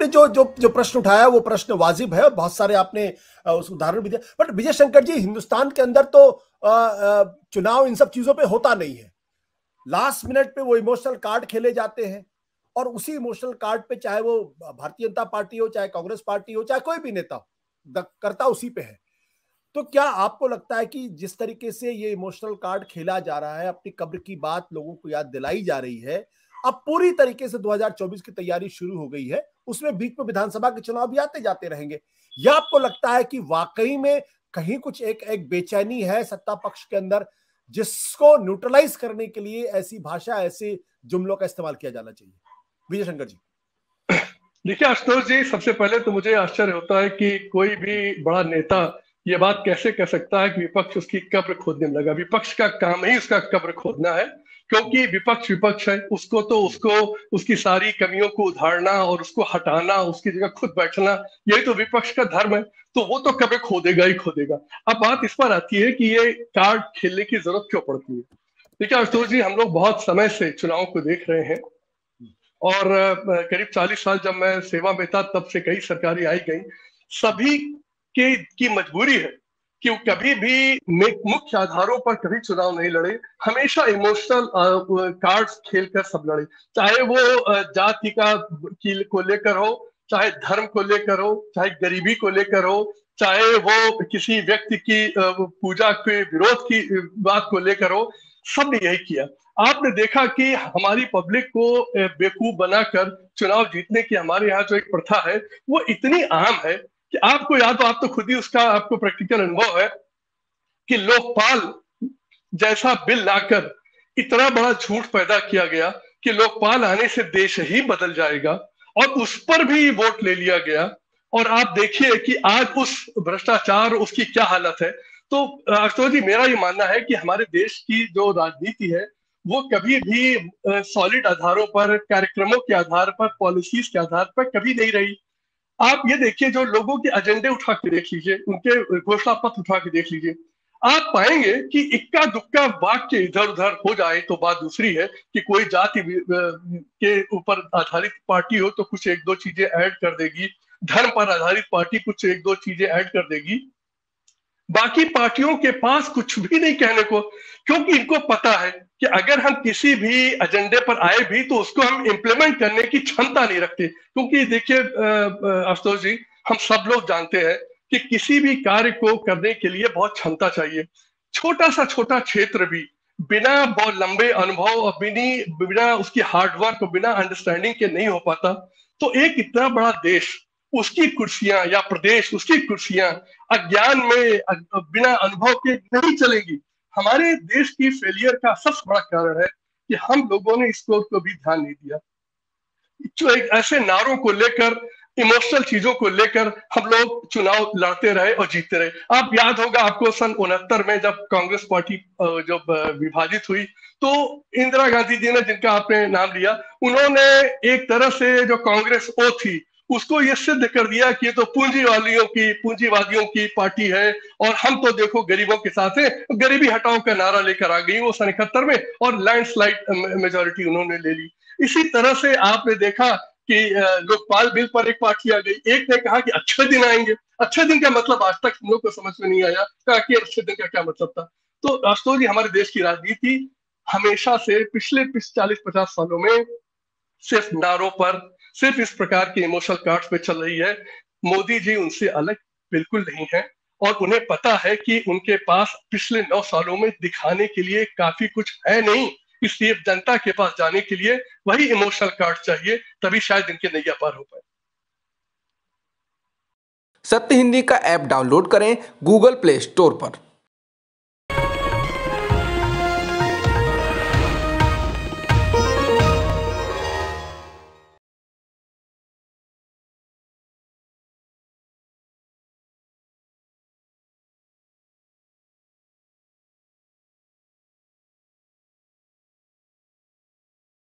आपने जो जो जो प्रश्न उठाया वो प्रश्न वाजिब है, बहुत सारे आपने उस उदाहरण भी दिया। बट विजय शंकर जी, हिंदुस्तान के अंदर तो चुनाव इन सब चीजों पे होता नहीं है। लास्ट मिनट पे वो इमोशनल कार्ड खेले जाते हैं, और उसी इमोशनल कार्ड पे चाहे वो भारतीय जनता पार्टी हो, चाहे कांग्रेस पार्टी हो, चाहे कोई भी नेता हो, करता उसी पे है। तो क्या आपको लगता है कि जिस तरीके से ये इमोशनल कार्ड खेला जा रहा है, अपनी कब्र की बात लोगों को याद दिलाई जा रही है, अब पूरी तरीके से 2024 की तैयारी शुरू हो गई है, उसमें बीच में विधानसभा के चुनाव भी आते जाते रहेंगे, या आपको लगता है कि वाकई में कहीं कुछ एक बेचैनी है सत्ता पक्ष के अंदर, जिसको न्यूट्रलाइज करने के लिए ऐसी भाषा, ऐसे जुमलों का इस्तेमाल किया जाना चाहिए? विजय शंकर जी। देखिए आशुतोष जी, सबसे पहले तो मुझे आश्चर्य होता है कि कोई भी बड़ा नेता ये बात कैसे कह सकता है कि विपक्ष उसकी कब्र खोदने में लगा। विपक्ष का काम ही उसका कब्र खोदना है, क्योंकि विपक्ष है। उसको तो उसकी सारी कमियों को उधारना और उसको हटाना, उसकी जगह खुद बैठना, यही तो विपक्ष का धर्म है। तो वो तो कब्र खोदेगा ही खोदेगा। अब बात इस पर आती है कि ये कार्ड खेलने की जरूरत क्यों पड़ती है। देखिए आशुतोष जी, हम लोग बहुत समय से चुनाव को देख रहे हैं, और करीब 40 साल जब मैं सेवा में था तब से कई सरकारें आई गई। सभी की मजबूरी है कि वो कभी भी मुख्य आधारों पर कभी चुनाव नहीं लड़े, हमेशा इमोशनल कार्ड्स खेलकर सब लड़े। चाहे वो जाति को लेकर हो, चाहे धर्म को लेकर हो, चाहे गरीबी को लेकर हो, चाहे वो किसी व्यक्ति की पूजा के विरोध की बात को लेकर हो, सबने यही किया। आपने देखा कि हमारी पब्लिक को बेवकूफ बनाकर चुनाव जीतने की हमारे यहाँ जो एक प्रथा है वो इतनी आम है कि आपको याद हो, आप तो खुद ही उसका आपको प्रैक्टिकल अनुभव है कि लोकपाल जैसा बिल लाकर इतना बड़ा झूठ पैदा किया गया कि लोकपाल आने से देश ही बदल जाएगा, और उस पर भी वोट ले लिया गया। और आप देखिए कि आज उस भ्रष्टाचार उसकी क्या हालत है। तो आशुतोष जी, मेरा ये मानना है कि हमारे देश की जो राजनीति है वो कभी भी सॉलिड आधारों पर, कार्यक्रमों के आधार पर, पॉलिसीज के आधार पर कभी नहीं रही। आप ये देखिए, जो लोगों के एजेंडे उठा के देख लीजिए, उनके घोषणा पत्र उठा के देख लीजिए, आप पाएंगे कि इक्का दुक्का वाक्य इधर उधर हो जाए तो बात दूसरी है कि कोई जाति के ऊपर आधारित पार्टी हो तो कुछ एक दो चीजें ऐड कर देगी, धर्म पर आधारित पार्टी कुछ एक दो चीजें ऐड कर देगी। बाकी पार्टियों के पास कुछ भी नहीं कहने को, क्योंकि इनको पता है कि अगर हम किसी भी एजेंडे पर आए भी तो उसको हम इंप्लीमेंट करने की क्षमता नहीं रखते। क्योंकि देखिए आशुतोष जी, हम सब लोग जानते हैं कि किसी भी कार्य को करने के लिए बहुत क्षमता चाहिए। छोटा सा छोटा क्षेत्र भी बिना बहुत लंबे अनुभव और बिना उसकी हार्डवर्क और बिना अंडरस्टैंडिंग के नहीं हो पाता। तो एक इतना बड़ा देश, उसकी कुर्सियां, या प्रदेश उसकी कुर्सियां अज्ञान में बिना अनुभव के नहीं चलेगी। हमारे देश की फेलियर का सबसे बड़ा कारण है कि हम लोगों ने इसको भी ध्यान नहीं दिया। जो एक ऐसे नारों को लेकर, इमोशनल चीजों को लेकर हम लोग चुनाव लड़ते रहे और जीतते रहे। आप याद होगा आपको सन 69 में जब कांग्रेस पार्टी जब विभाजित हुई, तो इंदिरा गांधी जी ने, जिनका आपने नाम लिया, उन्होंने एक तरह से जो कांग्रेस ओ थी उसको ये सिद्ध कर दिया कि ये तो पूंजीवादियों की पार्टी है, और हम तो देखो गरीबों के साथ हैं। गरीबी हटाओ का नारा लेकर आ गई वो सन 71 में, और लैंडस्लाइड मेजोरिटी उन्होंने ले ली। इसी तरह से आपने देखा कि लोकपाल बिल पर एक पार्टी आ गई, एक ने कहा कि अच्छे दिन आएंगे। अच्छे दिन का मतलब आज तक हम लोग को समझ में नहीं आया कि अच्छे दिन का क्या मतलब था। तो आशुतोष जी, हमारे देश की राजनीति हमेशा से पिछले 40-50 सालों में सिर्फ नारों पर, सिर्फ इस प्रकार के इमोशनल कार्ड्स पे चल रही है। मोदी जी उनसे अलग बिल्कुल नहीं है, और उन्हें पता है कि उनके पास पिछले 9 सालों में दिखाने के लिए काफी कुछ है नहीं, इसलिए जनता के पास जाने के लिए वही इमोशनल कार्ड चाहिए, तभी शायद इनके नैया पार हो पाए। सत्य हिंदी का ऐप डाउनलोड करें गूगल प्ले स्टोर पर।